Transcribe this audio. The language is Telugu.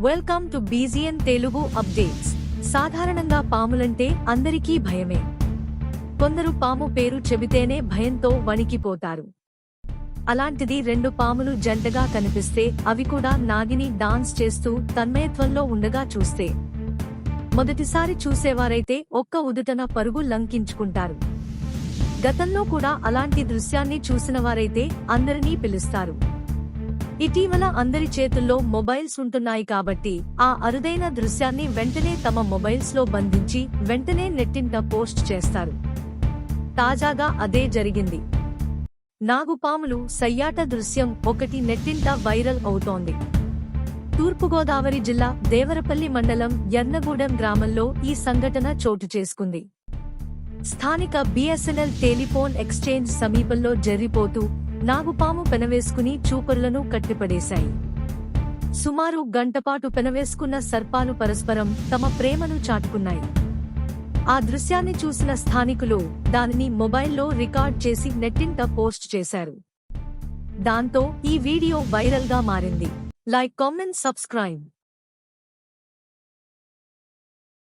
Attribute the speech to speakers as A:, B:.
A: Welcome to బీజీఎన్ Telugu updates. సాధారణంగా పాములంటే అందరికీ భయమే. కొందరు పాము పేరు చెబితేనే భయంతో వణికిపోతారు. అలాంటిది రెండు పాములు జంటగా కనిపిస్తే, అవి కూడా నాగిని డాన్స్ చేస్తూ తన్మయత్వంలో ఉండగా చూస్తే, మొదటిసారి చూసేవారైతే ఒక్క ఉదుటన పరుగు లంకించుకుంటారు. గతంలో కూడా అలాంటి దృశ్యాన్ని చూసినవారైతే అందరినీ పిలుస్తారు. ఇటీవల అందరి చేతుల్లో మొబైల్స్ ఉంటున్నాయి కాబట్టి ఆ అరుదైన దృశ్యాన్ని వెంటనే తమ మొబైల్స్ లో బంధించి వెంటనే నెట్టింట పోస్ట్ చేస్తారు. తాజాగా అదే జరిగింది. నాగుపాములు సయ్యాట దృశ్యం ఒకటి నెట్టింట వైరల్ అవుతోంది. తూర్పుగోదావరి జిల్లా దేవరపల్లి మండలం యర్నగూడెం గ్రామంలో ఈ సంఘటన చోటు చేసుకుంది. స్థానిక బిఎస్ఎన్ఎల్ టెలిఫోన్ ఎక్స్చేంజ్ సమీపంలో జర్రిపోతూ నాగుపాము పెనవేసుకుని చూపరులను కట్టిపడేశాయి. సుమారు గంటపాటు పెనవేసుకున్న సర్పాలు పరస్పరం తమ ప్రేమను చాటుకున్నాయి. ఆ దృశ్యాన్ని చూసిన స్థానికులు దానిని మొబైల్లో రికార్డ్ చేసి నెట్టింట పోస్ట్ చేశారు. దాంతో ఈ వీడియో వైరల్ గా మారింది. Like, comment, subscribe.